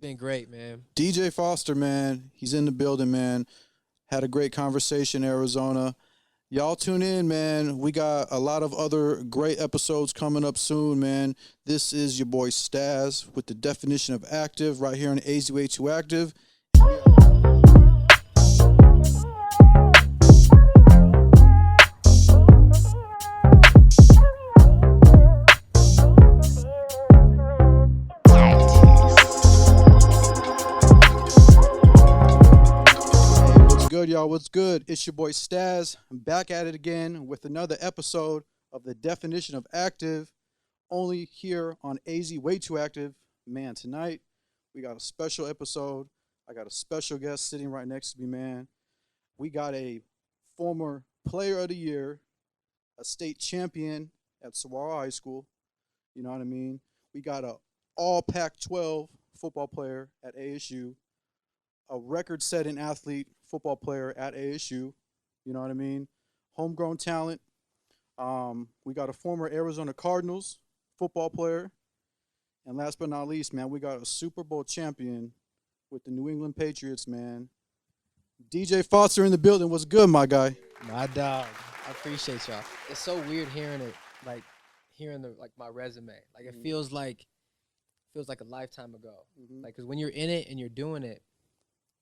been great, man. DJ Foster, man, he's in the building, man. Had a great conversation in Arizona. Y'all tune in, man. We got a lot of other great episodes coming up soon, man. This is your boy Staz with the definition of active right here on AZWay2 Active. Good, y'all. What's good? It's your boy Staz. I'm back at it again with another episode of the definition of active, only here on AZWay2 Active. Man, tonight we got a special episode. I got a special guest sitting right next to me, man. We got a former player of the year, a state champion at Saguaro High School. You know what I mean? We got a all Pac-12 football player at ASU, a record-setting athlete, football player at ASU, you know what I mean? Homegrown talent. We got a former Arizona Cardinals football player. And last but not least, man, we got a Super Bowl champion with the New England Patriots, man. DJ Foster in the building. What's good, my guy? My dog. I appreciate y'all. It's so weird hearing it, like hearing my resume. Like it feels like a lifetime ago. Like, cause when you're in it and you're doing it,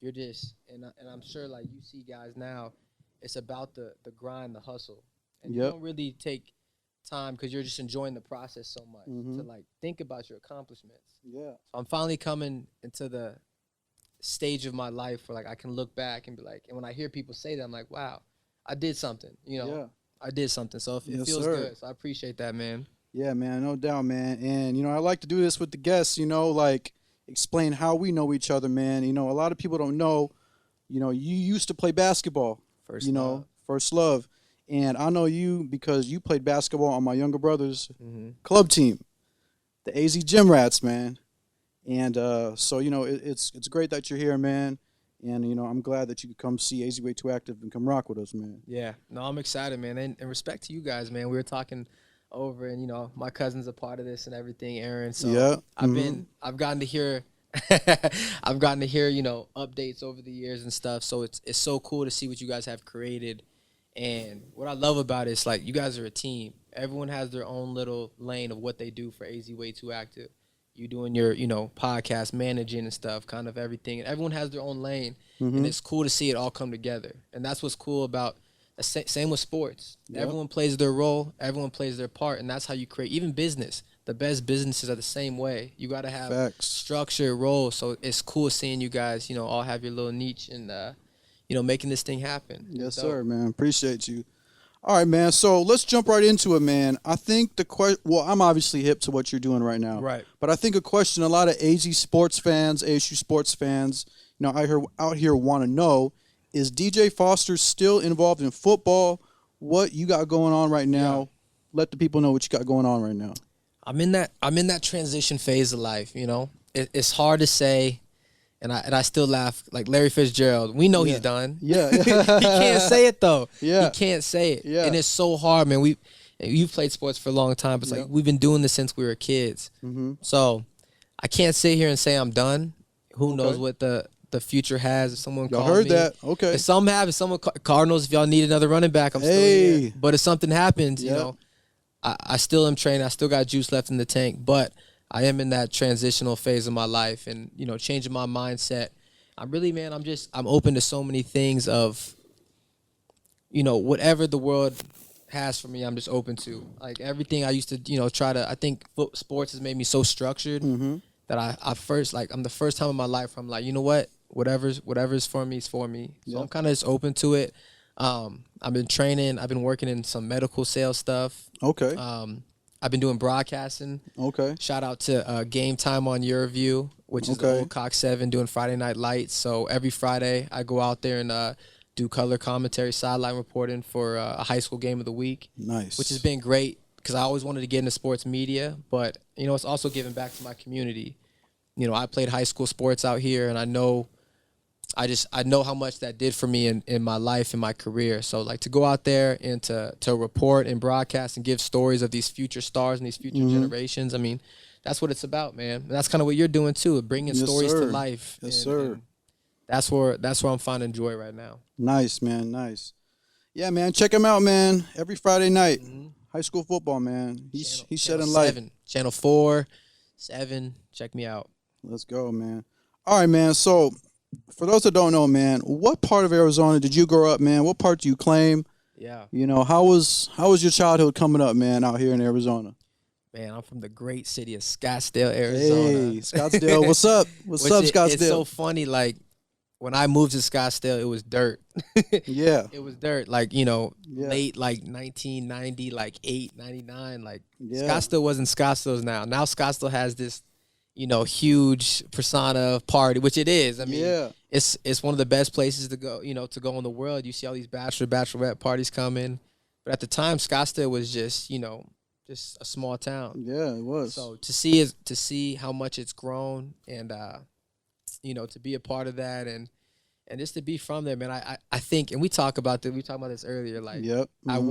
you're just, and I'm sure, like, you see guys now, it's about the grind, the hustle. And you don't really take time because you're just enjoying the process so much to, like, think about your accomplishments. Yeah. So I'm finally coming into the stage of my life where, like, I can look back and be like, and when I hear people say that, I'm like, wow, I did something, you know? Yeah. I did something. So it feels good. So I appreciate that, man. Yeah, man, no doubt, man. And, you know, I like to do this with the guests, you know, like, explain how we know each other, man. You know, a lot of people don't know, you know, you used to play basketball. First love. And I know you because you played basketball on my younger brother's club team, the AZ Gym Rats, man. And so, you know, it's great that you're here, man. And, you know, I'm glad that you could come see AZWay2 Active and come rock with us, man. Yeah. No, I'm excited, man. And respect to you guys, man. We were talking over, and, you know, my cousin's a part of this and everything, Aaron. So yeah. I've gotten to hear you know, updates over the years and stuff. So it's so cool to see what you guys have created. And what I love about it is, like, you guys are a team. Everyone has their own little lane of what they do for AZWay2 Active. You doing your, you know, podcast, managing and stuff, kind of everything. And everyone has their own lane. And it's cool to see it all come together. And that's what's cool about same with sports. Yep. Everyone plays their role. Everyone plays their part. And that's how you create, even business. The best businesses are the same way. You got to have structure, role. So it's cool seeing you guys, you know, all have your little niche and, you know, making this thing happen. Yes, sir, man. Appreciate you. All right, man. So let's jump right into it, man. I think well, I'm obviously hip to what you're doing right now. Right. But I think a question a lot of AZ sports fans, ASU sports fans, you know, out here want to know, is DJ Foster still involved in football? What you got going on right now? Yeah. Let the people know what you got going on right now. I'm in that transition phase of life, you know. It's hard to say, and I still laugh. Like Larry Fitzgerald, we know he's done. Yeah. He can't say it though. Yeah. He can't say it. Yeah. And it's so hard, man. You've played sports for a long time, but it's like we've been doing this since we were kids. So I can't sit here and say I'm done. Who knows what the future has? If someone y'all calls heard me, that? Okay. If some have, if someone Cardinals, if y'all need another running back, I'm still here. But if something happens, you know, I still am training. I still got juice left in the tank, but I am in that transitional phase of my life and, you know, changing my mindset. I'm really, man, I'm open to so many things of, you know, whatever the world has for me, I'm just open to. Like everything I used to, you know, I think sports has made me so structured that I'm the first time in my life I'm like, you know what, whatever's for me is for me. So I'm kind of just open to it. I've been training. I've been working in some medical sales stuff. Okay. I've been doing broadcasting. Okay. Shout out to Game Time on Your View, which is the old Cox 7 doing Friday Night Lights. So every Friday I go out there and do color commentary, sideline reporting for a high school game of the week. Nice. Which has been great because I always wanted to get into sports media, but, you know, it's also giving back to my community. You know, I played high school sports out here, and I know how much that did for me in my life and my career. So, like, to go out there and to report and broadcast and give stories of these future stars and these future generations, I mean, that's what it's about, man. And that's kind of what you're doing too, bringing Yes, stories to sir. life. Yes, and, sir. and that's where I'm finding joy right now. Nice, man. Nice. Yeah, man. Check him out, man. Every Friday night, hmm high school football, man. He's Channel shedding light. 7, Channel 4, 7. Check me out. Let's go, man. All right, man. So, for those that don't know, man, what part of Arizona did you grow up, man? What part do you claim? Yeah, You know, how was your childhood coming up, man, out here in Arizona? man. I'm from the great city of Scottsdale, Arizona. Hey, Scottsdale. What's up? What's Which up, it's so Scottsdale? funny. Like when I moved to Scottsdale, it was dirt. Yeah. It was dirt. Like Yeah. late like 1990, like 899. Like Yeah. Scottsdale wasn't Scottsdale's now. Now Scottsdale has this, huge persona of party, which it is. I mean, Yeah. it's one of the best places to go. To go in the world. You see all these bachelorette parties coming, but at the time, Scottsdale was just a small town. Yeah, it was. So to see how much it's grown, and to be a part of that, and just to be from there, man. I think, and we talked about this earlier. Like Yep. I Mhm.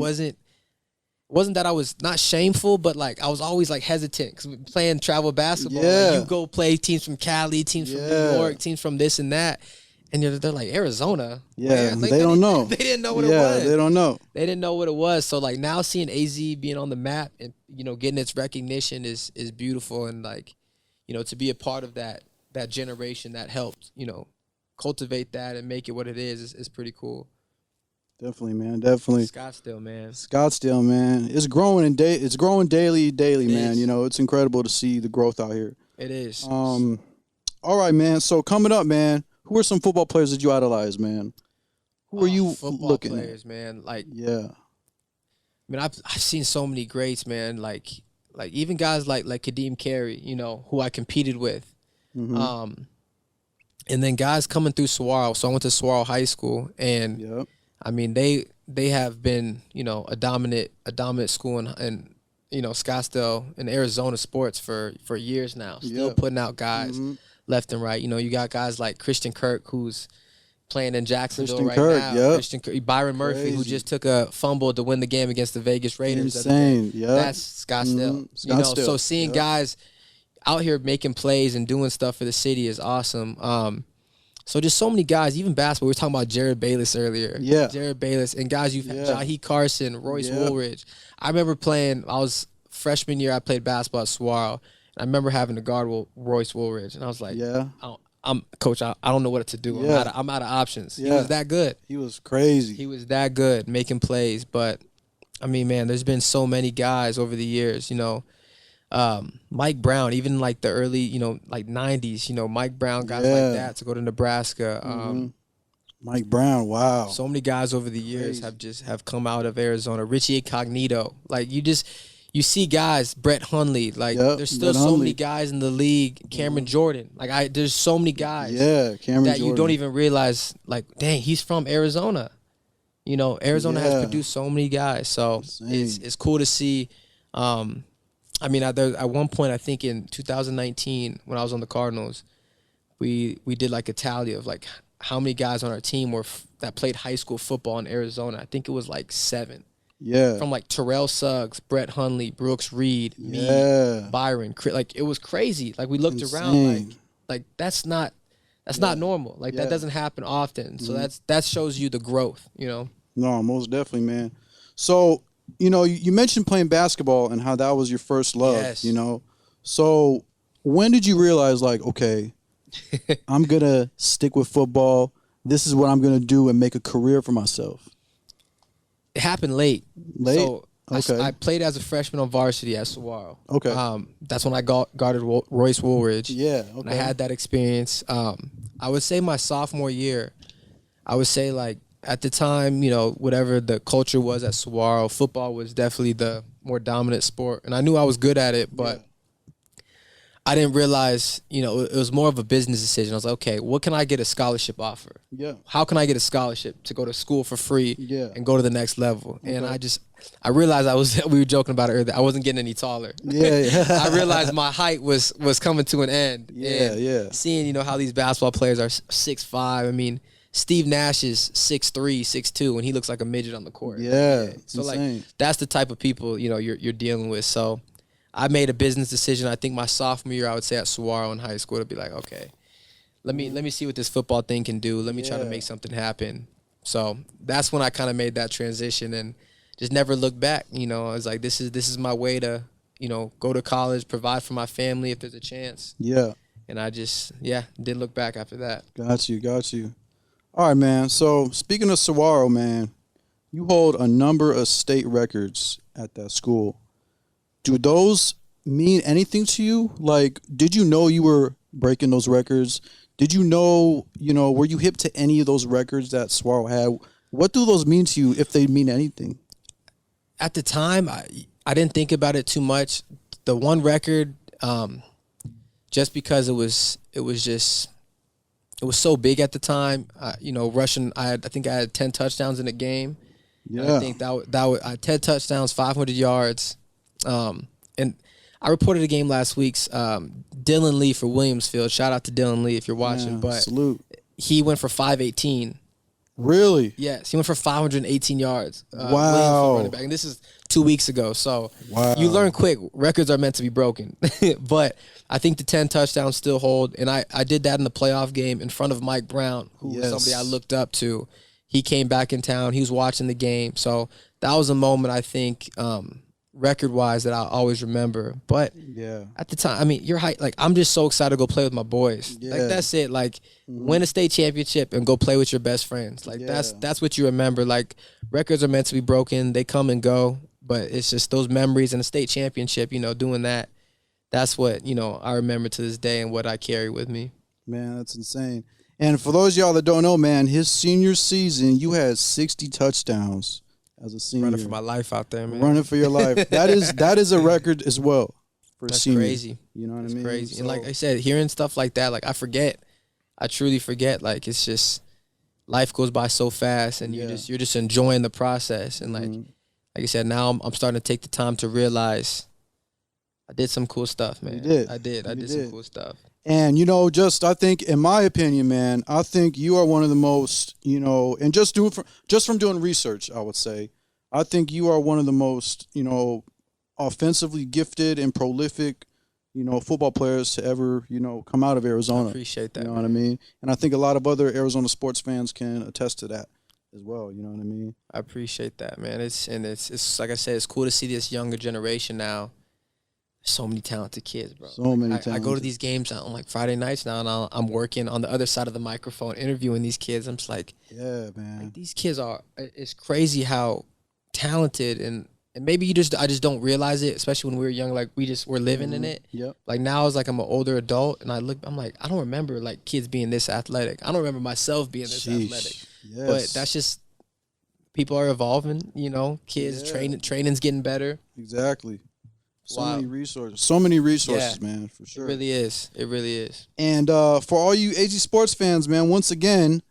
wasn't that I was not shameful, but like I was always like hesitant because playing travel basketball. Yeah. Like, you go play teams from Cali, teams from New Yeah. York, teams from this and that, and they're like Arizona. Yeah, Where? Like, they don't know. They didn't know what it Yeah, was. they don't know. They didn't know what it was. So like now seeing AZ being on the map and getting its recognition is beautiful, and like to be a part of that generation that helped cultivate that and make it what it is pretty cool. Definitely, man. Definitely. Scottsdale, man. Scottsdale, man. It's growing it's growing daily, It man. is. You know, it's incredible to see the growth out here. It is. All right, man. So coming up, man, who are some football players that you idolize, man? Who are you football looking players, man? Like, at? Yeah. I mean, I've seen so many greats, man. Like even guys like Kadeem Carey, who I competed with. Hmm. And then guys coming through Saguaro. So I went to Saguaro High School, and Yep. I mean they have been a dominant school in Scottsdale and Arizona sports for years now. Still Yeah. putting out guys Mhm. left and right. You got guys like Christian Kirk, who's playing in Jacksonville Christian right Kirk, now. yep. Christian Kirk, Byron Murphy, who Crazy. just took a fumble to win the game against the Vegas Raiders. the other day. Insane. Yeah. That's Scottsdale. Mhm. Scottsdale, So seeing yep. guys out here making plays and doing stuff for the city is awesome. So just so many guys, even basketball. We were talking about Jared Bayless earlier. Yeah. Jared Bayless and guys you've had, Yeah. Jahi Carson, Royce Yeah. Woolridge. I remember playing. I was freshman year. I played basketball at Saguaro. And I remember having to guard Royce Woolridge, and I was like, Yeah. I'm coach. I don't know what to do. Yeah. I'm out of options. He Yeah. was that good. He was crazy. He was that good making plays. But I mean, man, there's been so many guys over the years. Mike Brown, even like the early, like 90s, Mike Brown, guys Yeah. like that to go to Nebraska. Mhm. Mike Brown. Wow. So many guys over the years Crazy. have come out of Arizona. Richie Incognito, like you see guys, Brett Hundley, like Yep, there's still Brett so Hundley. many guys in the league. Cameron Jordan, like there's so many guys Yeah. Cameron that Jordan. you don't even realize, like, dang, he's from Arizona. Arizona has Yeah. produced so many guys, so Insane. it's cool to see. I mean, at one point, I think in 2019, when I was on the Cardinals, we did like a tally of like how many guys on our team that played high school football in Arizona. I think it was like 7. Yeah. From like Terrell Suggs, Brett Hundley, Brooks Reed, Yeah. me, Byron. Like it was crazy. Like we looked around, Insane. like that's not normal. Like Yeah. that doesn't happen often. So that shows you the growth. No, most definitely, man. So, you mentioned playing basketball and how that was your first love, Yes. So, when did you realize, like, okay, I'm going to stick with football. This is what I'm going to do and make a career for myself? It happened late. Late? So Okay. I played as a freshman on varsity at Saguaro. Okay. That's when I guarded Royce Woolridge. Yeah, And okay. I had that experience. I would say my sophomore year, I would say like at the time, whatever the culture was at Saguaro, football was definitely the more dominant sport. And I knew I was good at it, but I didn't realize, it was more of a business decision. I was like, okay, what can I get a scholarship offer? Yeah. How can I get a scholarship to go to school for free Yeah. and go to the next level? And Okay. I realized we were joking about it earlier. I wasn't getting any taller. Yeah. I realized my height was coming to an end. Yeah, And yeah. Seeing, how these basketball players are 6'5". I mean, Steve Nash is 6'3", 6'2", and he looks like a midget on the court. Yeah. So insane. like that's the type of people, you're dealing with. So I made a business decision. I think my sophomore year, I would say at Saguaro in high school, to be like, okay, let me see what this football thing can do. Let me try to make something happen. So that's when I kind of made that transition and just never looked back. You know, I was like, this is my way to, you know, go to college, provide for my family if there's a chance. Yeah. And I just, didn't look back after that. Got you. All right, man. So speaking of Saguaro, man, you hold a number of state records at that school. Do those mean anything to you? Like, did you know you were breaking those records? Did you know, were you hip to any of those records that Saguaro had? What do those mean to you if they mean anything? At the time, I didn't think about it too much. The one record, just because it was so big at the time. Rushing. I think I had 10 touchdowns in a game. Yeah. And I think I had 10 touchdowns, 500 yards. And I reported a game last week's Dylan Lee for Williamsfield. Shout out to Dylan Lee if you're watching. But salute. He went for 518. Really? Yes, he went for 518 yards. Wow. Running back. And this is 2 weeks ago. So wow. You learn quick. Records are meant to be broken. But I think the 10 touchdowns still hold. And I did that in the playoff game in front of Mike Brown, who was somebody I looked up to. He came back in town. He was watching the game. So that was a moment, I think, record-wise, that I'll always remember. But at the time, I mean, I'm just so excited to go play with my boys. Yeah. Like, that's it. Like, win a state championship and go play with your best friends. Like, that's what you remember. Like, records are meant to be broken. They come and go. But it's just those memories and a state championship, doing that. That's what, I remember to this day and what I carry with me. Man, that's insane. And for those of y'all that don't know, man, his senior season, you had 60 touchdowns as a senior. Running for my life out there, man. Running for your life. That is a record as well for a senior. That's crazy. You know what I mean? Crazy. So, and like I said, hearing stuff like that, like I forget. I truly forget. Like it's just life goes by so fast, and you're just enjoying the process. And like I said, now I'm starting to take the time to realize I did some cool stuff, man. You did. I did some cool stuff. And, I think, in my opinion, man, I think you are one of the most, and just from doing research, I would say, I think you are one of the most, offensively gifted and prolific, football players to ever, come out of Arizona. I appreciate that. You know what I mean? And I think a lot of other Arizona sports fans can attest to that as well. You know what I mean? I appreciate that, man. It's like I said, it's cool to see this younger generation now. So many talented kids, bro. So many talented. I go to these games on like Friday nights now, and I'm working on the other side of the microphone, interviewing these kids. I'm just like, yeah, man. Like, these kids are. It's crazy how talented and maybe I just don't realize it, especially when we were young. Like we're living in it. Yep. Like now, as like I'm an older adult, and I'm like, I don't remember like kids being this athletic. I don't remember myself being this athletic. Yes. But that's just people are evolving. Kids training's getting better. Exactly. So many resources, man, for sure. It really is. And for all you AZ sports fans, man, once again,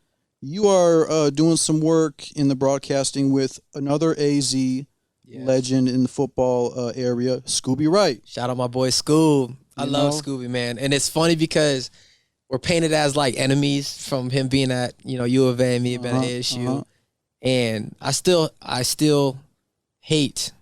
you are doing some work in the broadcasting with another AZ legend in the football area, Scooby Wright. Shout out my boy Scoob. I love Scooby, man. And it's funny because we're painted as like enemies from him being at U of A and me being at ASU, and I still hate.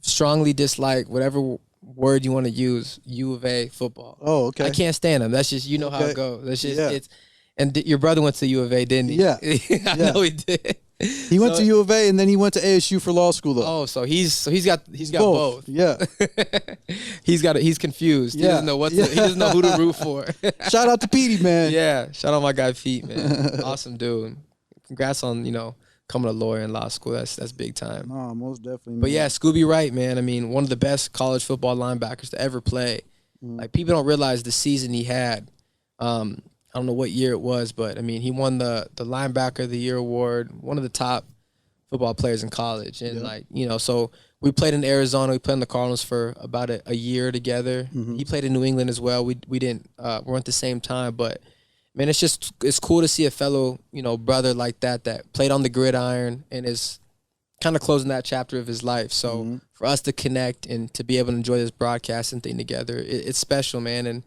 Strongly dislike whatever word you want to use. U of A football. Oh, okay. I can't stand them. That's just how it goes. That's just it's. And your brother went to U of A, didn't he? Yeah, I know he did. He went to U of A and then he went to ASU for law school though. Oh, so he's got both. Yeah, he's confused. He doesn't know he doesn't know who to root for. Shout out to Petey, man. Yeah, shout out my guy Pete, man. Awesome dude. Congrats on coming a lawyer in law school. That's big time. No, most definitely. But yeah, Scooby Wright, man. I mean, one of the best college football linebackers to ever play. Like people don't realize the season he had. I don't know what year it was, but I mean, he won the linebacker of the year award. One of the top football players in college, and so we played in Arizona. We played in the Cardinals for about a year together. He played in New England as well. We didn't weren't at the same time, but. Man, it's cool to see a fellow, brother like that played on the gridiron and is kind of closing that chapter of his life. So for us to connect and to be able to enjoy this broadcasting thing together, it's special, man. And,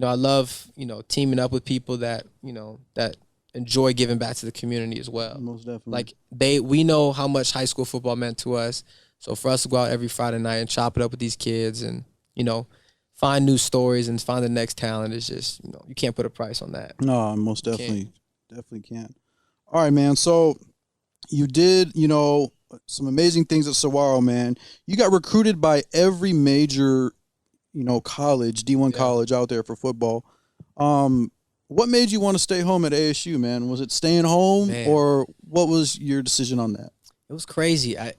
I love, teaming up with people that, that enjoy giving back to the community as well. Most definitely. Like we know how much high school football meant to us. So for us to go out every Friday night and chop it up with these kids and you know, find new stories and find the next talent. It's just, you can't put a price on that. No, most You can't. definitely can't. All right, man. So you did, some amazing things at Saguaro, man. You got recruited by every major, college, D1 Yeah. college out there for football. What made you want to stay home at ASU, man? Was it staying home, Man, or what was your decision on that? it was crazy. I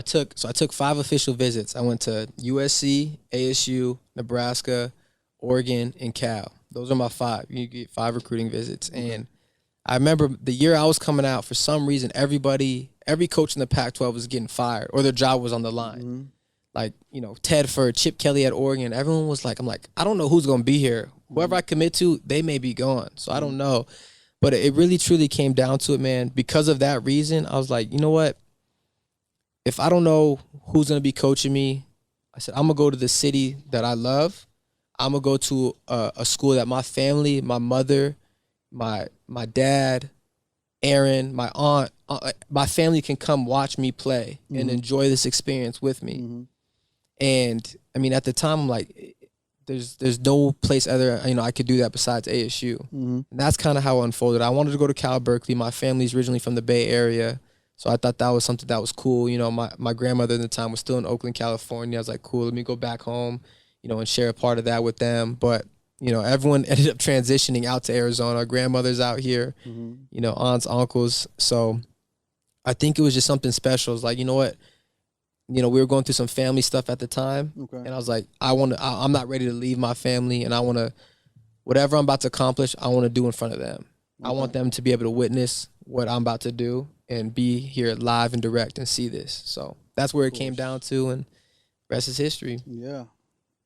took 5 official visits. I went to USC, ASU, Nebraska, Oregon, and Cal. Those are my 5. You get 5 recruiting visits. Okay. And I remember the year I was coming out, for some reason, every coach in the Pac-12 was getting fired or their job was on the line. Mm-hmm. Like, Tedford, Chip Kelly at Oregon, everyone was like, I'm like, I don't know who's going to be here. Whoever I commit to, they may be gone. So I don't know. But it really, truly came down to it, man. Because of that reason, I was like, you know what? If I don't know who's going to be coaching me, I said, I'm going to go to the city that I love. I'm going to go to a school that my family, my mother, my dad, Aaron, my aunt, my family can come watch me play and enjoy this experience with me. Mm-hmm. And I mean, at the time, I'm like, there's no place other I could do that besides ASU. Mm-hmm. And that's kind of how it unfolded. I wanted to go to Cal Berkeley. My family's originally from the Bay Area, so I thought that was something that was cool. My grandmother at the time was still in Oakland, California. I was like, cool, let me go back home, and share a part of that with them. But everyone ended up transitioning out to Arizona. Our grandmother's out here, aunts, uncles. So I think it was just something special. It's like, you know what? We were going through some family stuff at the time. Okay. And I was like, I'm not ready to leave my family. And I want to, whatever I'm about to accomplish, I want to do in front of them. I want them to be able to witness what I'm about to do and be here live and direct and see this. So that's where it came down to, and rest is history. Yeah.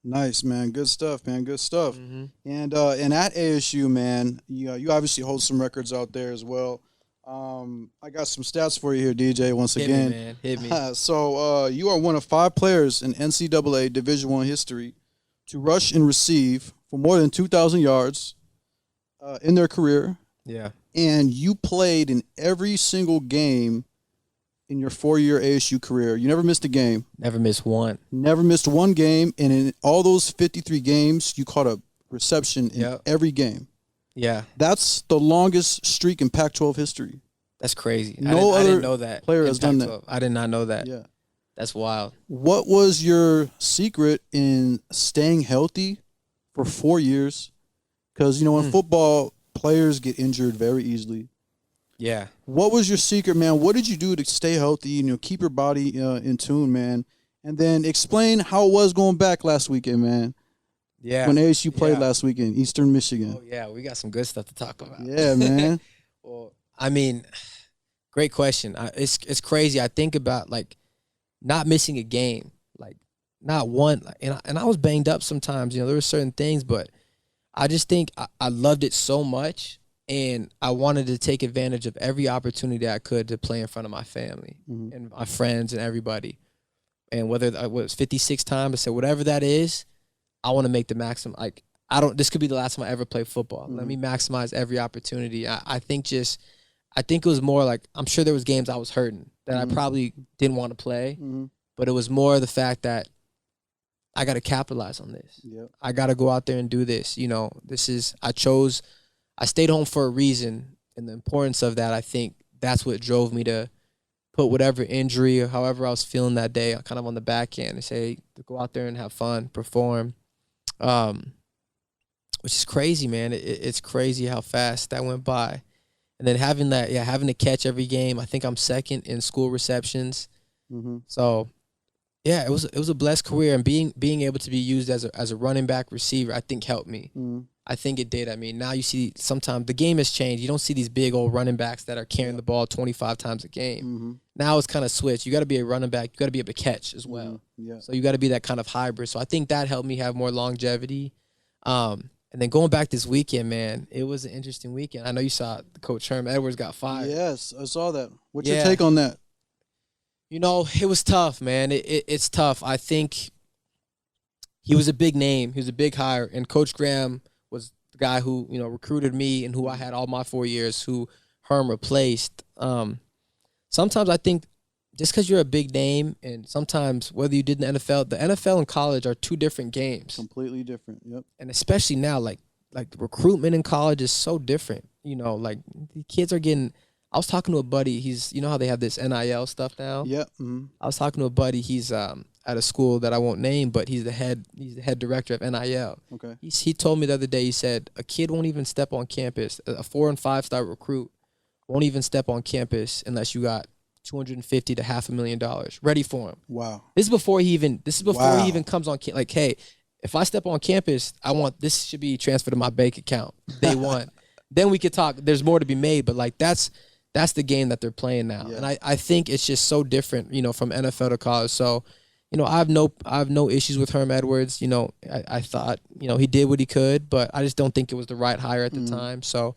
Nice, man. Good stuff, man. Good stuff. Mm-hmm. And at ASU, man, you obviously hold some records out there as well. I got some stats for you here, DJ. Once Hit again, me, man. Hit me. So you are one of 5 players in NCAA Division I history to rush and receive for more than 2,000 yards in their career. Yeah. And you played in every single game in your 4-year ASU career. You never missed a game. Never missed one. Never missed one game. And in all those 53 games, you caught a reception in every game. Yeah. That's the longest streak in Pac-12 history. That's crazy. No I other didn't know that player in has done Pac-12. that. I did not know that. Yeah. That's wild. What was your secret in staying healthy for 4 years? Because, in football, players get injured very easily. Yeah. What was your secret, man? What did you do to stay healthy and keep your body in tune, man? And then explain how it was going back last weekend, man. Yeah. When ASU played last weekend, Eastern Michigan. Oh, yeah. We got some good stuff to talk about. Yeah, man. Well, I mean, great question. It's crazy. I think about, like, not missing a game, like, not one. And I was banged up sometimes. There were certain things, but I just think I loved it so much, and I wanted to take advantage of every opportunity I could to play in front of my family and my friends and everybody. And whether it was 56 times, I said, whatever that is, I want to make the maximum. Like, this could be the last time I ever play football. Let me maximize every opportunity. I think it was more like, I'm sure there was games I was hurting that I probably didn't want to play, but it was more the fact that I got to capitalize on this. Yep. I got to go out there and do this. I stayed home for a reason, and the importance of that, I think that's what drove me to put whatever injury or however I was feeling that day kind of on the back end and say, go out there and have fun, perform. Which is crazy, man. It's crazy how fast that went by. And then having to catch every game. I think I'm second in school receptions. So, yeah, it was a blessed career, and being able to be used as a running back receiver, I think helped me. I think it did. I mean, now you see sometimes the game has changed. You don't see these big old running backs that are carrying the ball 25 times a game. Now it's kind of switched. You got to be a running back. You got to be able to catch as well. So you got to be that kind of hybrid. So I think that helped me have more longevity. And then going back this weekend, man, it was an interesting weekend. I know you saw Coach Herm Edwards got fired. Yes, I saw that. What's your take on that? It was tough, man. It's tough. I think he was a big name. He was a big hire. And Coach Graham was the guy who, recruited me and who I had all my 4 years, who Herm replaced. Sometimes I think just because you're a big name, and sometimes whether you did in the NFL and college are two different games. Completely different. Yep. And especially now, like recruitment in college is so different. Like the kids are getting. I was talking to a buddy. He's how they have this NIL stuff now. Yep. Mm-hmm. I was talking to a buddy. He's at a school that I won't name, but he's the head director of NIL. Okay. He told me the other day. He said a kid won't even step on campus. A 4- and 5-star recruit won't even step on campus unless you got $250,000 to $500,000 ready for him. Wow. This is before he even comes on. Like, hey, if I step on campus, I want this should be transferred to my bank account day one. Then we could talk. There's more to be made, but like that's the game that they're playing now, Yeah. and I think it's just so different, from NFL to college. So, I have no issues with Herm Edwards. I thought he did what he could, but I just don't think it was the right hire at the time. So,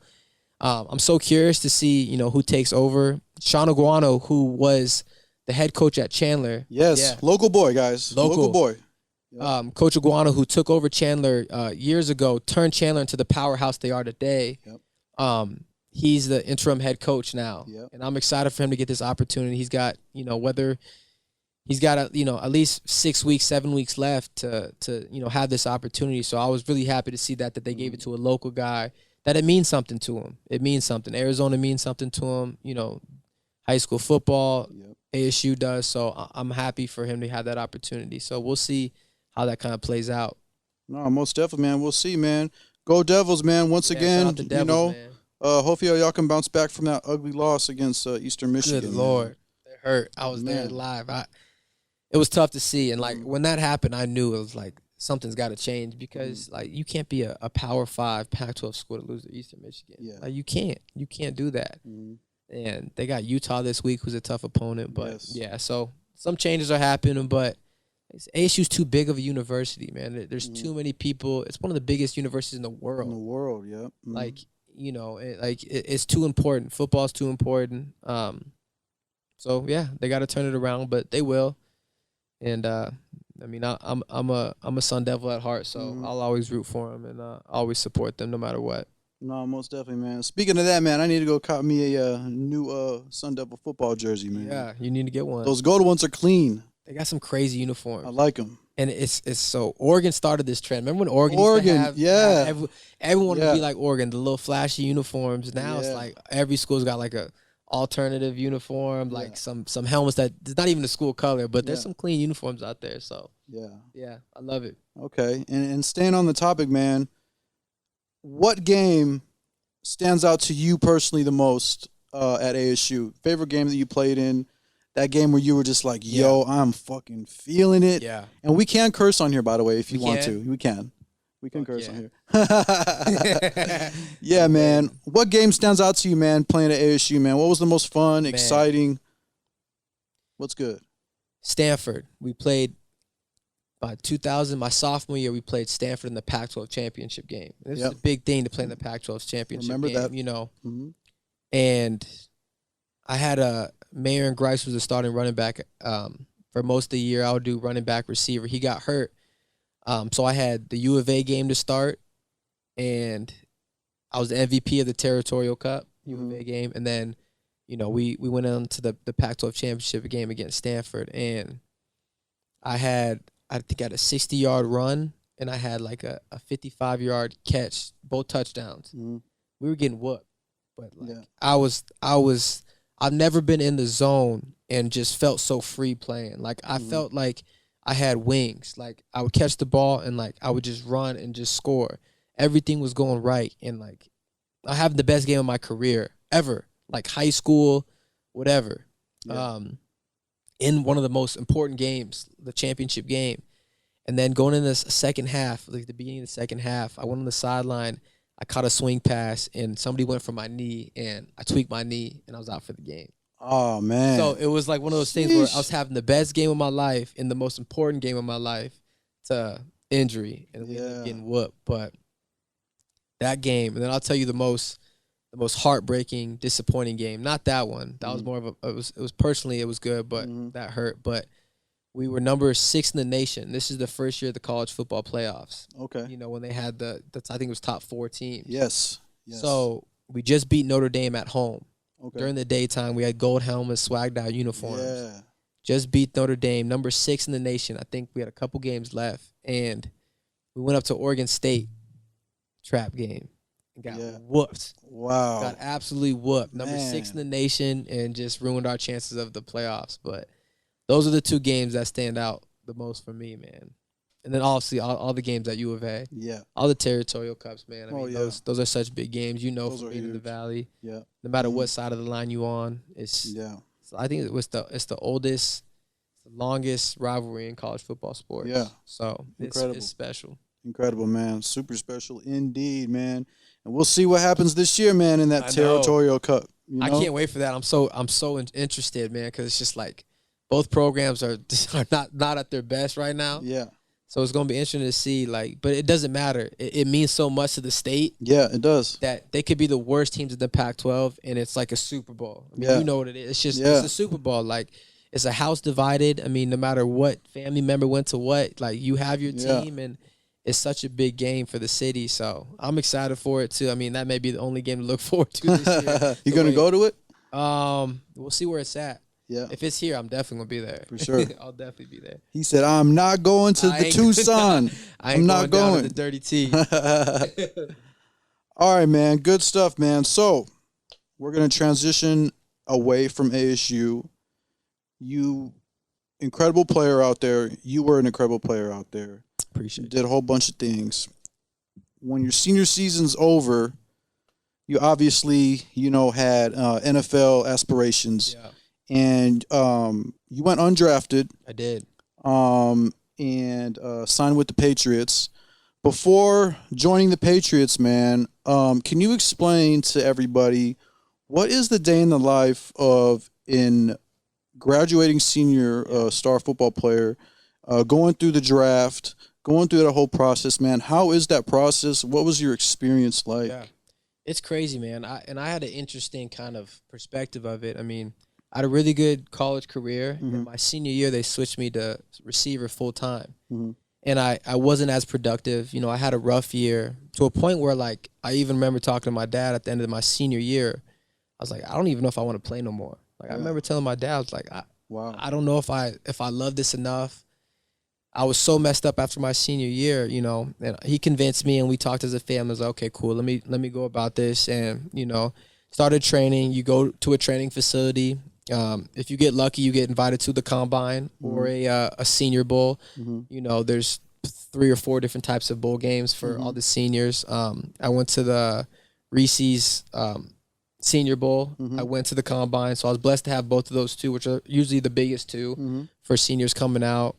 I'm so curious to see who takes over. Sean Aguano, who was the head coach at Chandler. Yes, Yeah. local boy, guys. Local boy. Yep. Coach Aguano, who took over Chandler years ago, turned Chandler into the powerhouse they are today. Yep. He's the interim head coach now, Yep. and I'm excited for him to get this opportunity. He's got, whether he's got at least 6 weeks, 7 weeks left to have this opportunity. So I was really happy to see that they gave it to a local guy. That it means something to him. It means something. Arizona means something to him. High school football, Yep. ASU does. So I'm happy for him to have that opportunity. So we'll see how that kind of plays out. No, most definitely, man. We'll see, man. Go Devils, man. Once Yeah, again, shout out to Devils, man. hopefully y'all can bounce back from that ugly loss against Eastern Michigan. Good man. Lord, it hurt. I was there Man. live. It was tough to see, and like when that happened, I knew it was like something's got to change because like you can't be a Power 5 Pac-12 school to lose to Eastern Michigan. Yeah. Like you can't do that. Mhm. And they got Utah this week, who's a tough opponent. But Yes. yeah, so some changes are happening, but ASU's too big of a university, man. There's too many people. It's one of the biggest universities in the world. In the world, yeah. Mhm. Like it's too important. Football's too important. So yeah, they got to turn it around, but they will. And I mean, I'm a Sun Devil at heart, so I'll always root for them and always support them no matter what. No, most definitely, man. Speaking of that, man, I need to go cop me a new Sun Devil football jersey, man. Yeah, you need to get one. Those gold ones are clean. They got some crazy uniforms. I like them. And it's so Oregon started this trend. Remember when Oregon used to have, yeah. everyone would be like Oregon, the little flashy uniforms. Now it's Yeah. like every school's got like a alternative uniform, like some helmets that it's not even the school color, but there's some clean uniforms out there. So yeah, I love it. Okay, and staying on the topic, man, what game stands out to you personally the most at ASU? Favorite game that you played in? That game where you were just like, yo, I'm fucking feeling it. Yeah. And we can curse on here, by the way, if you We want can? to. We can. We can Fuck curse on here. Yeah, man. What game stands out to you, man, playing at ASU, man? What was the most fun, exciting? What's good? Stanford. We played by 2000, my sophomore year, we played Stanford in the Pac-12 championship game. This is a big thing to play in the Pac-12 championship Remember game, that. Mm-hmm. And I had Mayor and Grice was the starting running back for most of the year. I would do running back, receiver. He got hurt. So I had the U of A game to start, and I was the MVP of the Territorial Cup, U of A game. And then, we went on to the Pac-12 championship game against Stanford, and I think I had a 60-yard run, and I had like a 55-yard catch, both touchdowns. Mm-hmm. We were getting whooped, but I've never been in the zone and just felt so free playing. Like I felt like I had wings. Like I would catch the ball and like I would just run and just score. Everything was going right, and like I having the best game of my career ever. Like high school, whatever. Yeah. In one of the most important games, the championship game. And then going in this second half, like the beginning of the second half, I went on the sideline, I caught a swing pass, and somebody went for my knee, and I tweaked my knee, and I was out for the game. Oh, man. So it was like one of those things where I was having the best game of my life in the most important game of my life to injury, and we ended up getting whooped. But that game, and then I'll tell you the most heartbreaking, disappointing game. Not that one. That was more of it was personally it was good, but that hurt. But we were number 6 in the nation. This is the first year of the college football playoffs. Okay. When they had I think it was top 4 teams. Yes. So we just beat Notre Dame at home. Okay. During the daytime, we had gold helmets, swagged out uniforms. Yeah. just beat Notre Dame, number 6 in the nation. I think we had a couple games left, and we went up to Oregon State trap game and got whooped. Wow. Got absolutely whooped. Number Man. 6 in the nation, and just ruined our chances of the playoffs. But those are the 2 games that stand out the most for me, man. And then obviously all the games at U of A. Yeah. All the territorial cups, man. I mean, yeah. those are such big games. You know, Those from are being in the huge. Valley. Yeah. No matter what side of the line you on, it's Yeah. so I think it's the oldest, the longest rivalry in college football sports. Yeah. So Incredible. it's special. Incredible, man. Super special indeed, man. And we'll see what happens this year, man, in that I know. territorial cup. You know? I can't wait for that. I'm so interested, man, because it's just like both programs are not at their best right now. Yeah. So it's gonna be interesting to see, like, but it doesn't matter. It means so much to the state. Yeah, it does. That they could be the worst teams in the Pac-12, and it's like a Super Bowl. I mean, Yeah. you know what it is. It's just it's a Super Bowl. Like, it's a house divided. I mean, no matter what family member went to what, like, you have your team, and it's such a big game for the city. So I'm excited for it too. I mean, that may be the only game to look forward to this year. You gonna go to it? We'll see where it's at. Yeah. If it's here, I'm definitely gonna be there. For sure. I'll definitely be there. He said, "I'm not going to the Tucson. I'm not going. Down to the Dirty T." All right, man. Good stuff, man. So we're gonna transition away from ASU. You, incredible player out there. You were an incredible player out there. Appreciate it. Did a whole bunch of things. When your senior season's over, you obviously, had NFL aspirations. Yeah, And you went undrafted. I did. And signed with the Patriots. Before joining the Patriots, man, can you explain to everybody what is the day in the life of an graduating senior star football player, going through the draft, going through that whole process, man? How is that process? What was your experience like? Yeah, it's crazy, man. I had an interesting kind of perspective of it. I mean, I had a really good college career. Mm-hmm. In my senior year, they switched me to receiver full time. Mm-hmm. And I wasn't as productive. I had a rough year to a point where, like, I even remember talking to my dad at the end of my senior year. I was like, I don't even know if I want to play no more. Like, I remember telling my dad, I was like, I don't know if I love this enough. I was so messed up after my senior year, and he convinced me, and we talked as a family. I was like, okay, cool. Let me go about this. And, started training. You go to a training facility. If you get lucky, you get invited to the combine or a senior bowl. Mm-hmm. There's 3 or 4 different types of bowl games for all the seniors. I went to the Reese's Senior Bowl. I went to the combine, so I was blessed to have both of those 2, which are usually the biggest 2 for seniors coming out.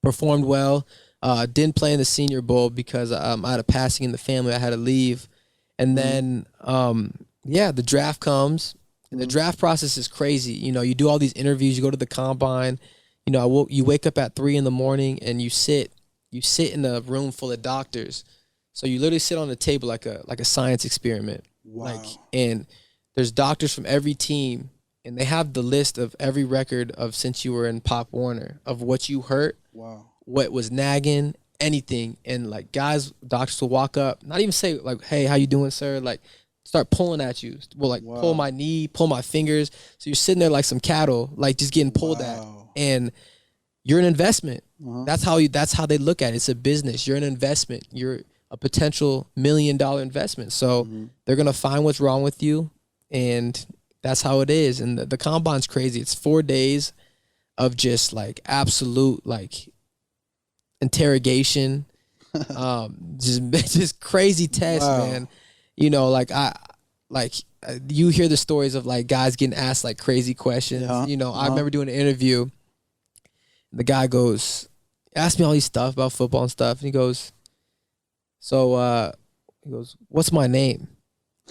Performed well. Didn't play in the Senior Bowl because I had a passing in the family. I had to leave, and then the draft comes. And the draft process is crazy. You do all these interviews. You go to the combine. You wake up at 3 a.m. and you sit in a room full of doctors. So you literally sit on a table like a science experiment. Wow. And there's doctors from every team, and they have the list of every record of since you were in Pop Warner of what you hurt. Wow. What was nagging, anything. And like doctors will walk up, not even say like, "Hey, how you doing, sir?" Like, start pulling at you. Will like pull my knee, pull my fingers. So you're sitting there like some cattle, like just getting pulled at. And you're an investment. That's how they look at it. It's a business. You're an investment. You're a potential $1 million investment. So they're gonna find what's wrong with you, and that's how it is. And the combine's crazy. It's 4 days of just like absolute like interrogation. Just crazy tests, man. You hear the stories of like guys getting asked like crazy questions. I remember doing an interview. The guy goes, asked me all these stuff about football and stuff. And he goes, "What's my name?"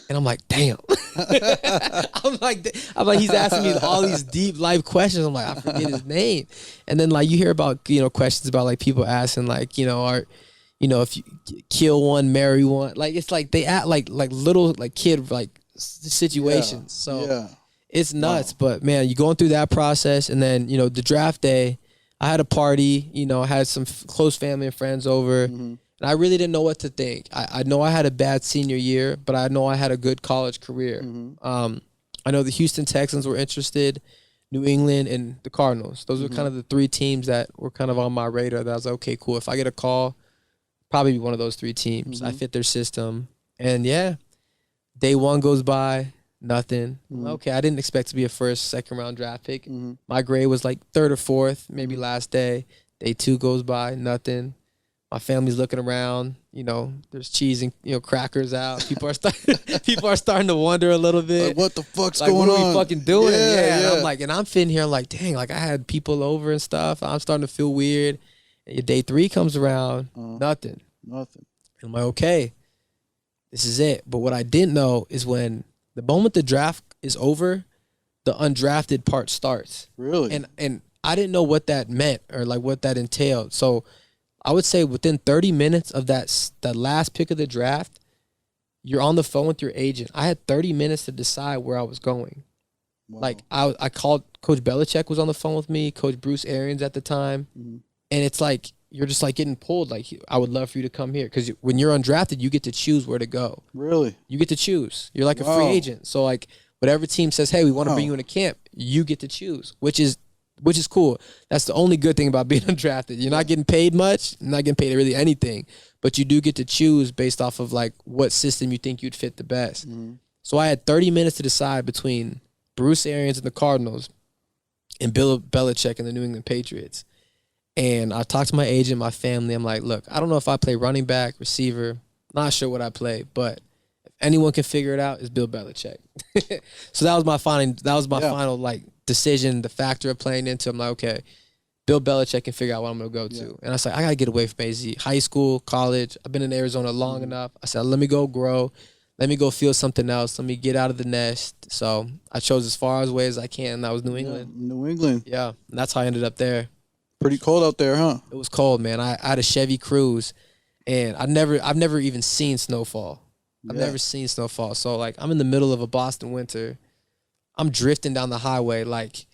And I'm like, damn. I'm like, he's asking me all these deep life questions. I'm like, I forget his name. And then like you hear about, questions about like people asking like, if you kill one, marry one. Like, it's like they act like little like kid like situations. So it's nuts. But man, you're going through that process, and then the draft day, I had a party. I had some close family and friends over, and I really didn't know what to think. I know I had a bad senior year, but I know I had a good college career. I know the Houston Texans were interested. New England, and the Cardinals. Those were kind of the three teams that were kind of on my radar that I was like, okay, cool. If I get a call, probably be one of those three teams. I fit their system. And yeah, day one goes by, nothing. Okay, I didn't expect to be a first, second round draft pick. My grade was like third or fourth, maybe last day. Day two goes by, nothing. My family's looking around, you know, there's cheese and, you know, crackers out. People are starting to wonder a little bit. Like, what the fuck's like, going on? what are we fucking doing? Yeah. And I'm like, and I'm sitting here like, dang, like I had people over and stuff. I'm starting to feel weird. And day three comes around, nothing. And I'm like, okay, this is it. But what I didn't know is when the moment the draft is over, the undrafted part starts. Really? And I didn't know what that meant or like what that entailed. So I would say within 30 minutes of that last pick of the draft, you're on the phone with your agent. I had 30 minutes to decide where I was going. Wow. Like I called Coach Belichick was on the phone with me, Coach Bruce Arians at the time. And it's like, you're just like getting pulled. Like, I would love for you to come here. Because when you're undrafted, you get to choose where to go. Really? You get to choose. You're like a free agent. So like whatever team says, hey, we want to bring you in a camp, you get to choose, which is cool. That's the only good thing about being undrafted. You're not getting paid much, you're not getting paid really anything, but you do get to choose based off of like what system you think you'd fit the best. So I had 30 minutes to decide between Bruce Arians and the Cardinals and Bill Belichick and the New England Patriots. And I talked to my agent, my family. I'm like, look, I don't know if I play running back, receiver, not sure what I play, but if anyone can figure it out, it's Bill Belichick. So that was my final like decision, the factor of playing into. I'm like, okay, Bill Belichick can figure out what I'm gonna go to. And I was like, I gotta get away from AZ. High school, college. I've been in Arizona long enough. I said, let me go grow. Let me go feel something else. Let me get out of the nest. So I chose as far away as I can. And that was New England. New England. Yeah, and that's how I ended up there. Pretty cold out there, huh? It was cold, man. I had a Chevy Cruze, and I've never even seen snowfall. I've never seen snowfall. So like, I'm in the middle of a Boston winter. I'm drifting down the highway, like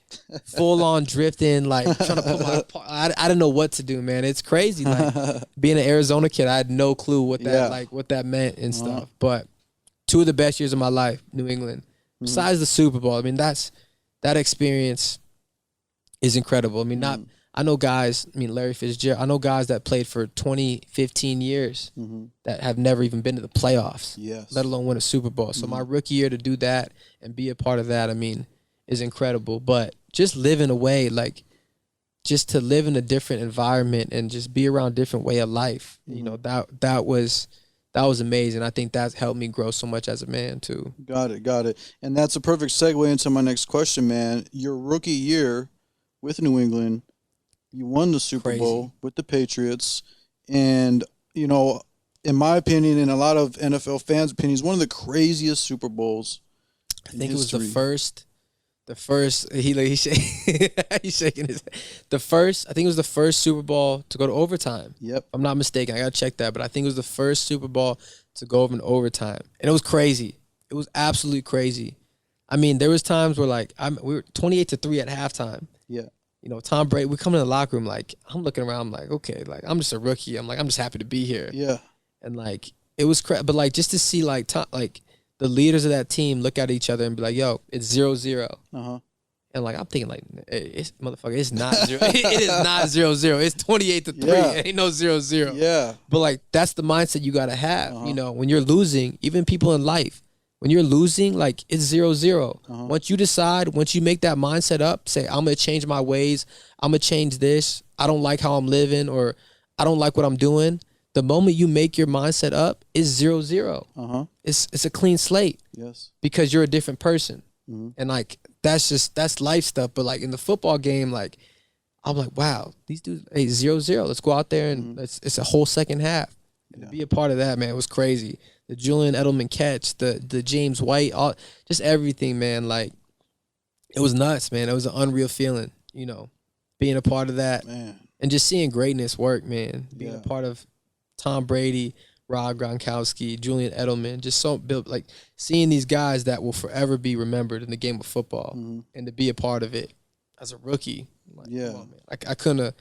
full on drifting, like trying to put my. I didn't know what to do, man. It's crazy. Like being an Arizona kid, I had no clue what that meant and stuff. But two of the best years of my life, New England. Besides the Super Bowl, I mean that experience is incredible. I mean I know guys, Larry Fitzgerald, I know guys that played for 20, 15 years that have never even been to the playoffs, let alone win a Super Bowl. So my rookie year to do that and be a part of that, is incredible. But just living away, like just to live in a different environment and just be around a different way of life, you know, that was amazing. I think that's helped me grow so much as a man too. Got it. And that's a perfect segue into my next question, man. Your rookie year with New England, you won the Super Bowl with the Patriots, and, you know, in my opinion and a lot of NFL fans' opinions, one of the craziest Super Bowls in think history. It was the first, he's shaking his head. I think it was the first Super Bowl to go to overtime. Yep. If I'm not mistaken. I got to check that, but I think it was the first Super Bowl to go over in overtime. And it was crazy. It was absolutely crazy. I mean, there was times where, like, we were 28-3 at halftime. Yeah. You know, Tom Brady, we come in the locker room, like, I'm looking around, I'm like, okay, like, I'm just a rookie. I'm like, I'm just happy to be here. Yeah. And, like, it was but, like, just to see, like, the leaders of that team look at each other and be like, yo, it's 0-0. And, like, I'm thinking, like, it's not 0. It is not 0-0. It's 28-3. Yeah. It ain't no 0-0. Yeah. But, like, that's the mindset you got to have. You know, when you're losing, even people in life, when you're losing, like, it's 0-0. Once you make that mindset up, say, I'm going to change my ways, I'm going to change this, I don't like how I'm living, or I don't like what I'm doing, the moment you make your mindset up, it's 0-0. It's a clean slate. Yes. Because you're a different person. And, like, that's life stuff. But, like, in the football game, like, I'm like, wow, these dudes, hey, 0-0. Let's go out there and it's a whole second half. And to be a part of that, man, it was crazy. The Julian Edelman catch, the James White, just everything, man. Like, it was nuts, man. It was an unreal feeling, you know, being a part of that, man, and just seeing greatness work, man. Being a part of Tom Brady, Rob Gronkowski, Julian Edelman, just like seeing these guys that will forever be remembered in the game of football, and to be a part of it as a rookie, like, come on, man. I couldn't have,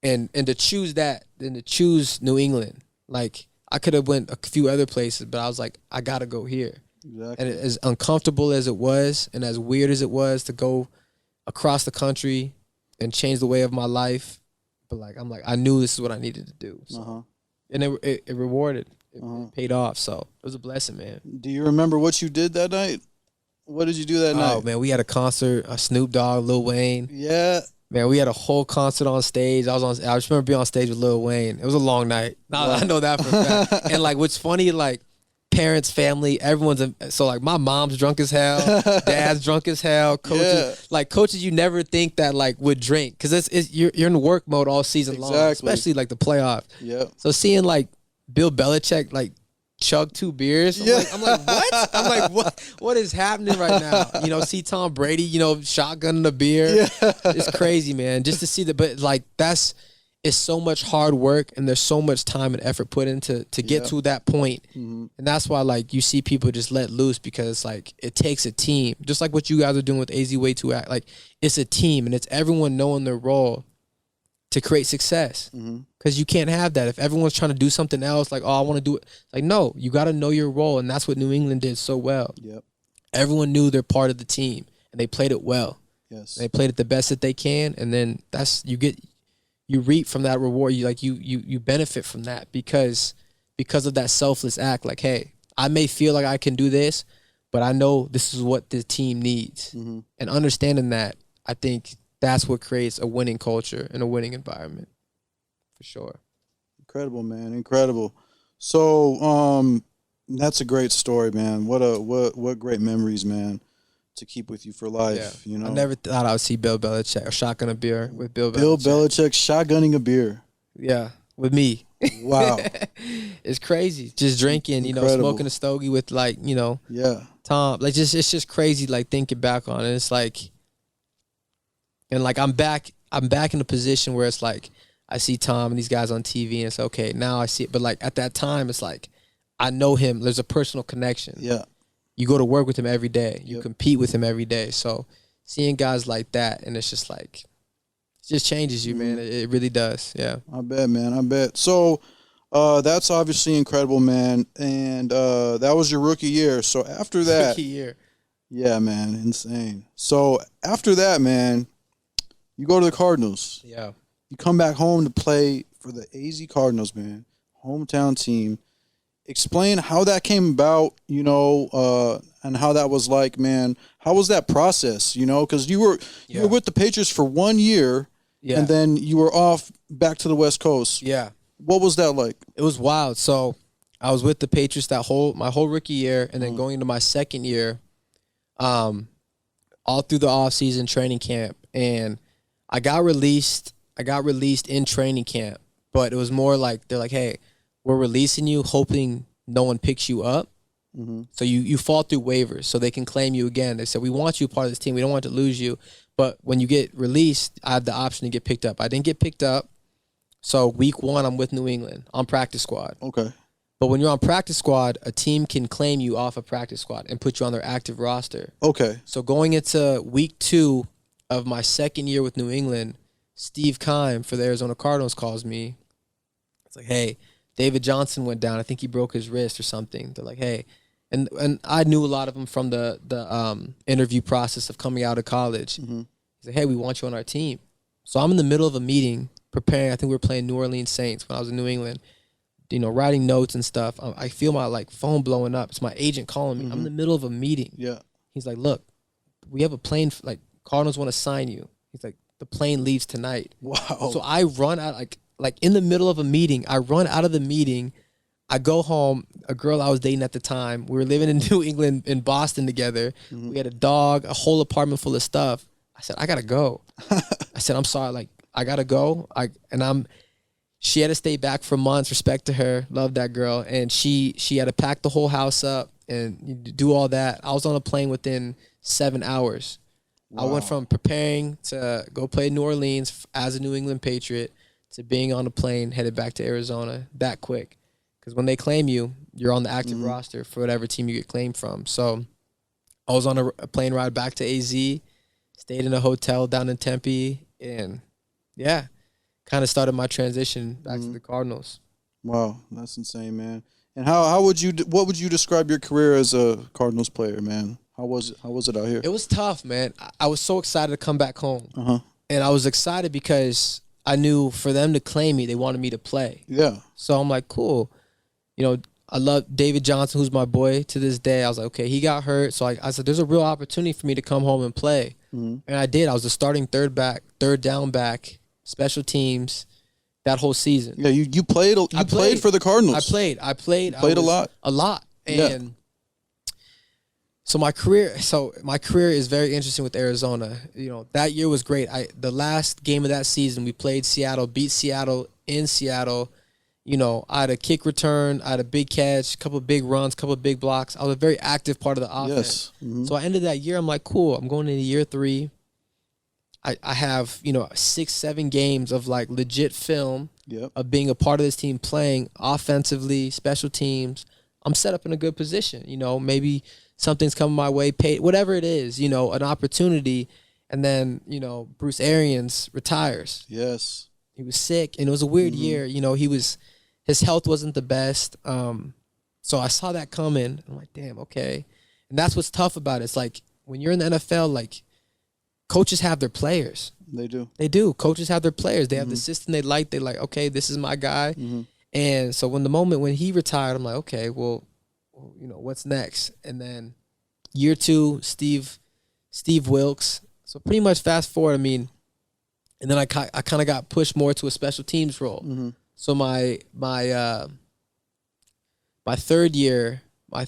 and to choose that, and to choose New England, like, I could have went a few other places, but I was like, I got to go here. Exactly. And as uncomfortable as it was and as weird as it was to go across the country and changed the way of my life. But like I'm like I knew this is what I needed to do. So. And it rewarded. It paid off. So it was a blessing, man. Do you remember what you did that night? What did you do that night? Oh man, we had a concert. Snoop Dogg, Lil Wayne. Yeah. Man, we had a whole concert on stage. I just remember being on stage with Lil Wayne. It was a long night. I know that for a fact. And like, what's funny, like, parents, family, so like my mom's drunk as hell, dad's drunk as hell, coaches, coaches you never think that like would drink because you're in work mode all season long, especially like the playoffs. Yeah. So seeing like Bill Belichick like chug 2 beers, I'm like what? I'm like what is happening right now? You know, see Tom Brady, shotgunning a beer. Yeah. It's crazy, man. Just to see that, but like it's so much hard work and there's so much time and effort put into to get to that point. And that's why like you see people just let loose because like it takes a team. Just like what you guys are doing with AZ Way to Act. Like it's a team and it's everyone knowing their role to create success. Because you can't have that. If everyone's trying to do something else, like, oh, I want to do it. Like, no, you got to know your role. And that's what New England did so well. Yep. Everyone knew they're part of the team and they played it well. Yes. They played it the best that they can. And then you reap from that reward. You benefit from that because of that selfless act. Like, hey, I may feel like I can do this, but I know this is what the team needs. And understanding that, I think that's what creates a winning culture and a winning environment, for sure. Incredible, man, incredible. So, that's a great story, man. What great memories, man, to keep with you for life. Yeah. I never thought I would see Bill Belichick or shotgun a beer with Bill Belichick. Bill Belichick shotgunning a beer. Yeah, with me. Wow. It's crazy. Just drinking, smoking a stogie with like, Tom. Like it's just crazy like thinking back on it. It's like and like I'm back in a position where it's like I see Tom and these guys on TV and it's okay, now I see it. But like at that time it's like I know him. There's a personal connection. Yeah. You go to work with him every day. You compete with him every day. So seeing guys like that and it's just like it just changes you, man. It really does. Yeah. I bet, man. I bet. So that's obviously incredible, man. And that was your rookie year. So after that, rookie year. Yeah, man, insane. So after that, man, you go to the Cardinals. Yeah. You come back home to play for the AZ Cardinals, man. Hometown team. Explain how that came about, and how that was like, man. How was that process, Because you were with the Patriots for 1 year, and then you were off back to the West Coast. Yeah. What was that like? It was wild. So I was with the Patriots my whole rookie year, and then going into my second year, all through the offseason training camp, and I got released in training camp, but it was more like they're like, hey, we're releasing you hoping no one picks you up. So you fall through waivers so they can claim you again. They said, we want you part of this team. We don't want to lose you. But when you get released, I have the option to get picked up. I didn't get picked up. So week 1, I'm with New England on practice squad. Okay. But when you're on practice squad, a team can claim you off a practice squad and put you on their active roster. Okay. So going into week 2 of my second year with New England, Steve Keim for the Arizona Cardinals calls me. It's like, hey, David Johnson went down. I think he broke his wrist or something. They're like, hey. And I knew a lot of them from the interview process of coming out of college. He's like, hey, we want you on our team. So I'm in the middle of a meeting preparing. I think we were playing New Orleans Saints when I was in New England. Writing notes and stuff. I feel my phone blowing up. It's my agent calling me. I'm in the middle of a meeting. Yeah. He's like, look, we have a plane. Cardinals want to sign you. He's like, the plane leaves tonight. Wow. So I run out like in the middle of a meeting. I run out of the meeting. I go home. A girl I was dating at the time. We were living in New England, in Boston together. We had a dog, a whole apartment full of stuff. I said, I gotta go. I said, I'm sorry. I gotta go. She had to stay back for months. Respect to her. Love that girl. And she had to pack the whole house up and do all that. I was on a plane within 7 hours. Wow. I went from preparing to go play New Orleans as a New England Patriot to being on a plane headed back to Arizona that quick. Because when they claim you, you're on the active roster for whatever team you get claimed from. So I was on a plane ride back to AZ, stayed in a hotel down in Tempe, and yeah, kind of started my transition back to the Cardinals. Wow, that's insane, man. And what would you describe your career as a Cardinals player, man? How was it out here? It was tough, man. I was so excited to come back home. Uh-huh. And I was excited because I knew for them to claim me, they wanted me to play. Yeah. So I'm like, cool. You know, I love David Johnson, who's my boy to this day. I was like, okay, he got hurt. So I said, there's a real opportunity for me to come home and play. Mm-hmm. And I did. I was the starting third down back, special teams that whole season. Yeah, you played for the Cardinals. I played. You played a lot. A lot. And so my career is very interesting with Arizona. You know, that year was great. The last game of that season, we played Seattle, beat Seattle in Seattle. You know, I had a kick return, I had a big catch, a couple of big runs, a couple of big blocks. I was a very active part of the offense. Yes. Mm-hmm. So I ended that year, I'm like, cool, I'm going into year 3. I have, 6-7 games of like legit film of being a part of this team, playing offensively, special teams. I'm set up in a good position. Maybe something's coming my way, paid, whatever it is, an opportunity. And then, Bruce Arians retires. Yes. He was sick, and it was a weird year. His health wasn't the best. So I saw that coming. I'm like, damn, okay. And that's what's tough about it. It's like when you're in the NFL, like coaches have their players. They do. They do. Coaches have their players. They have the system they like. They're like, okay, this is my guy. And so when he retired, I'm like, okay, well, what's next? And then year 2, Steve Wilkes. So pretty much fast forward, and then I kind of got pushed more to a special teams role. So my third year, I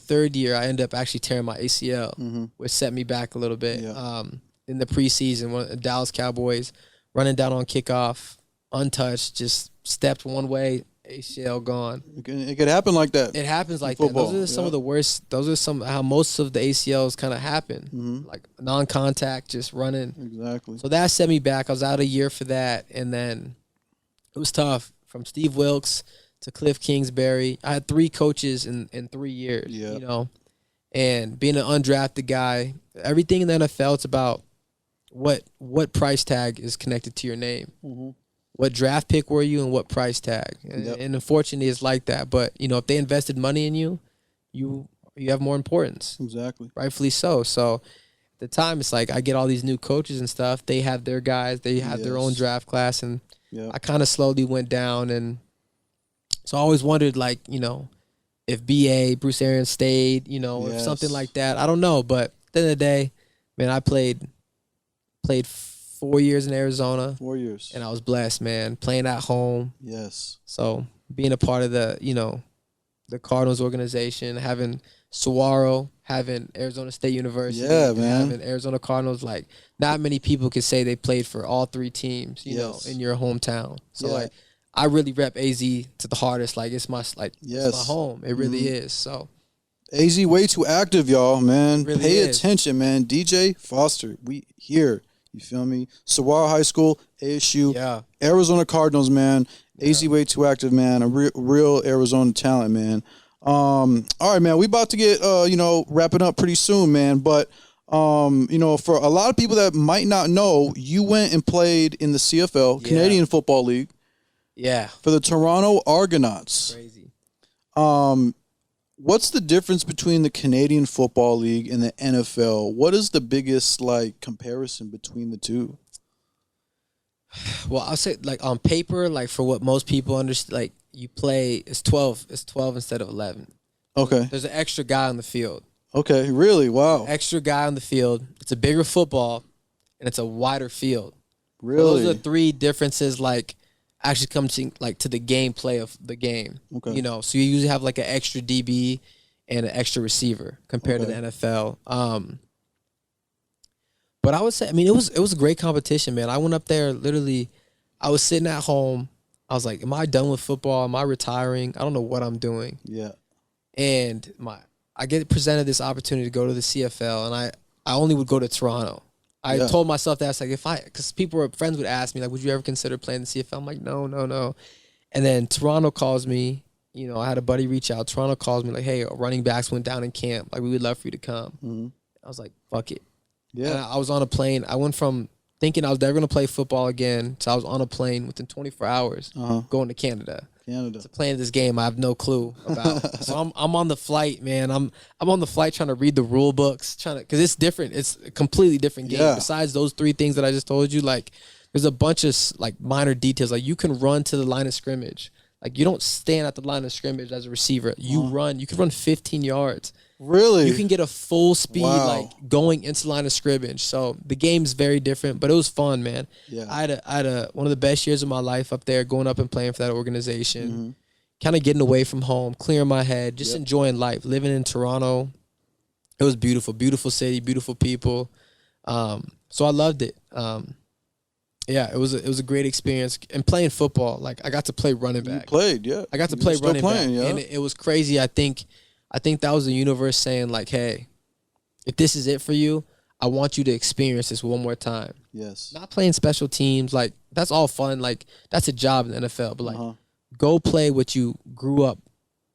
ended up actually tearing my ACL, which set me back a little bit. Yeah. In the preseason, when the Dallas Cowboys running down on kickoff, untouched, just stepped one way, ACL gone. It could happen like that. It happens like that. Those are some of the worst. Those are how most of the ACLs kind of happen. Like non-contact, just running. Exactly. So that set me back. I was out a year for that, and then it was tough. From Steve Wilkes to Cliff Kingsbury, I had 3 coaches in 3 years. Yeah. And being an undrafted guy, everything in the NFL, it's about what price tag is connected to your name. What draft pick were you and what price tag? And unfortunately, it's like that. But, if they invested money in you, you have more importance. Exactly. Rightfully so. So at the time, it's like I get all these new coaches and stuff. They have their guys. They have their own draft class. And I kind of slowly went down. And so I always wondered, like, if Bruce Arians stayed, if something like that. I don't know. But at the end of the day, man, I played 4 years in Arizona. 4 years. And I was blessed, man, playing at home. Yes. So being a part of the Cardinals organization, having Saguaro, having Arizona State University, having Arizona Cardinals, like not many people can say they played for all 3 teams, you know, in your hometown. So like I really rep AZ to the hardest. Like it's my it's my home. It really is. So AZ way too active, y'all, man. Really Pay is. attention, man. DJ Foster, we here. You feel me? Saguaro High School, ASU, Arizona Cardinals, man. AZ way too active, man. A real Arizona talent, man. All right, man. We about to get wrapping up pretty soon, man. But for a lot of people that might not know, you went and played in the CFL, Canadian Football League. Yeah. For the Toronto Argonauts. Crazy. What's the difference between the Canadian Football League and the NFL? What is the biggest comparison between the two? Well, I'll say on paper, for what most people understand, you play it's 12 instead of 11. Okay. There's an extra guy on the field. Okay, really? Wow. Extra guy on the field. It's a bigger football and it's a wider field. Really? So those are the 3 differences actually come to the gameplay of the game. Okay. So you usually have an extra DB and an extra receiver compared to the NFL. But I would say, it was a great competition, man. I went up there literally. I was sitting at home. I was like, "Am I done with football? Am I retiring? I don't know what I'm doing." Yeah. And I get presented this opportunity to go to the CFL, and I only would go to Toronto. I told myself that because friends would ask me would you ever consider playing the CFL? I'm like, no. And then Toronto calls me. I had a buddy reach out. Toronto calls me hey, running backs went down in camp. We would love for you to come. I was like, fuck it. Yeah. And I was on a plane. I went from thinking I was never going to play football again to I was on a plane within 24 hours going to Canada. Canada. to playing this game I have no clue about. So I'm on the flight, man. I'm on the flight trying to read the rule books, because it's different. It's a completely different game. Yeah. Besides those 3 things that I just told you, like there's a bunch of like minor details. Like you can run to the line of scrimmage. Like you don't stand at the line of scrimmage as a receiver. You run. You can run 15 yards. Really? You can get a full speed, Wow. like going into the line of scrimmage. So the game's very different, but it was fun, man. Yeah. I had a one of the best years of my life up there, going up and playing for that organization. Kind of getting away from home, clearing my head, just enjoying life. Living in Toronto, it was beautiful, beautiful city, beautiful people. So I loved it. Yeah, it was a great experience. And playing football, like I got to play running back. You played, yeah. I got to You're play still running playing, back, yeah. and it was crazy. I think that was the universe saying like, hey, if this is it for you, I want you to experience this one more time. Yes. Not playing special teams, like that's all fun. Like that's a job in the NFL, but like go play what you grew up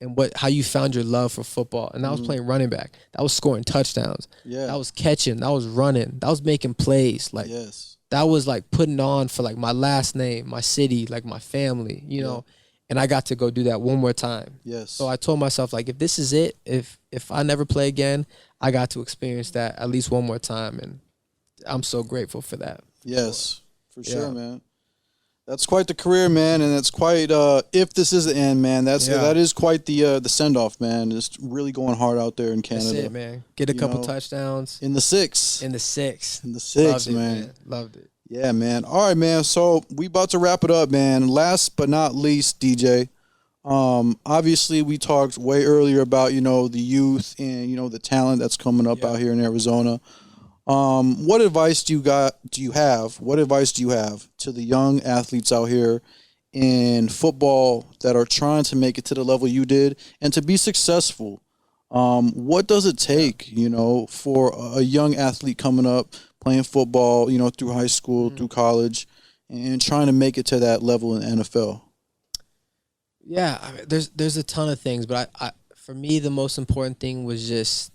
and how you found your love for football. And that was playing running back. That was scoring touchdowns. Yeah. That was catching. That was running. That was making plays. Like Yes. that was like putting on for like my last name, my city, like my family, you know. And I got to go do that one more time. Yes. So I told myself, like, if this is it, if I never play again, I got to experience that at least one more time. And I'm so grateful for that. Yes, for sure, Yeah. man. That's quite the career, man, and it's quite. If this is the end, man, that is quite the send off, man. Just really going hard out there in Canada. That's it, man. Get a You couple know, touchdowns. In the 6. In the 6. In the 6, Loved it, man. Loved it. Yeah, man. All right, man. So we about to wrap it up, man. Last but not least, DJ. Obviously, we talked way earlier about the youth and the talent that's coming up out here in Arizona. What advice do you have? What advice do you have to the young athletes out here in football that are trying to make it to the level you did and to be successful? What does it take, for a young athlete coming up playing football, through high school, through college, and trying to make it to that level in the NFL? Yeah, I mean, there's a ton of things, but I for me the most important thing was just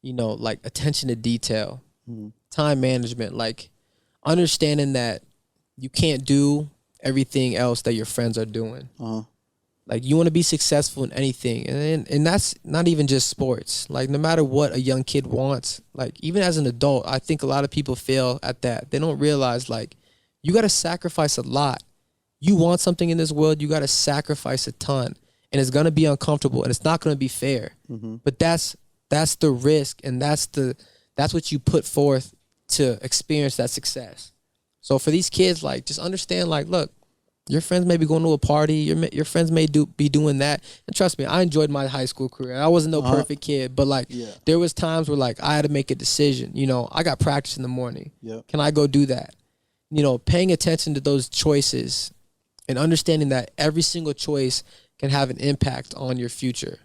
like attention to detail, time management, like understanding that you can't do everything else that your friends are doing. Like you want to be successful in anything, and that's not even just sports. Like no matter what a young kid wants, like even as an adult, I think a lot of people fail at that. They don't realize like you got to sacrifice a lot. You want something in this world, you got to sacrifice a ton, and it's gonna be uncomfortable, and it's not gonna be fair. But that's the risk, and that's what you put forth to experience that success. So for these kids, like just understand, like look. Your friends may be going to a party. Your friends may be doing that. And trust me, I enjoyed my high school career. I wasn't no perfect kid, but like there was times where like I had to make a decision. I got practice in the morning. Can I go do that? Paying attention to those choices and understanding that every single choice can have an impact on your future.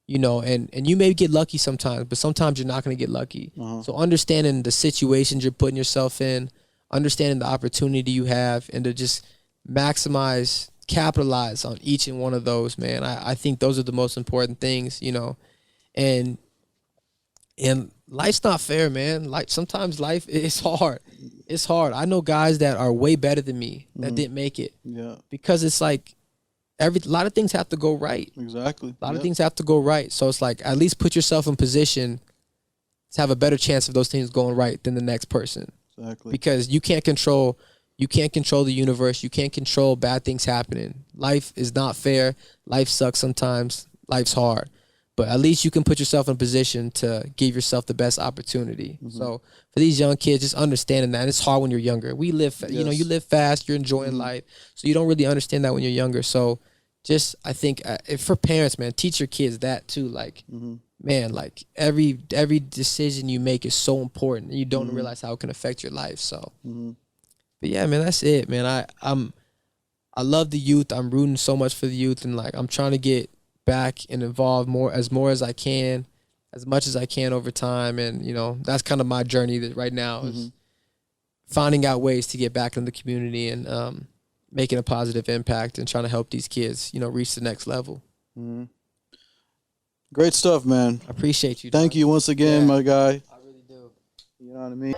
And you may get lucky sometimes, but sometimes you're not going to get lucky. So understanding the situations you're putting yourself in, understanding the opportunity you have, and to just capitalize on each and one of those, man. I think those are the most important things, and life's not fair, man. Like sometimes life is hard. It's hard. I know guys that are way better than me that didn't make it. Yeah. Because it's like a lot of things have to go right. Exactly. A lot of things have to go right. So it's like at least put yourself in position to have a better chance of those things going right than the next person. Exactly. Because you can't control the universe. You can't control bad things happening. Life is not fair. Life sucks sometimes. Life's hard. But at least you can put yourself in a position to give yourself the best opportunity. So for these young kids, just understanding that. And it's hard when you're younger. We live, you live fast. You're enjoying life. So you don't really understand that when you're younger. So just, I think for parents, man, teach your kids that too. Like, man, like every decision you make is so important. And you don't realize how it can affect your life. So. But yeah, man, that's it, man. I love the youth. I'm rooting so much for the youth, and like I'm trying to get back and involved more as I can, as much as I can over time. And that's kind of my journey right now is finding out ways to get back in the community and making a positive impact and trying to help these kids, reach the next level. Great stuff, man. I appreciate you. Thank you once again, my guy. I really do. You know what I mean?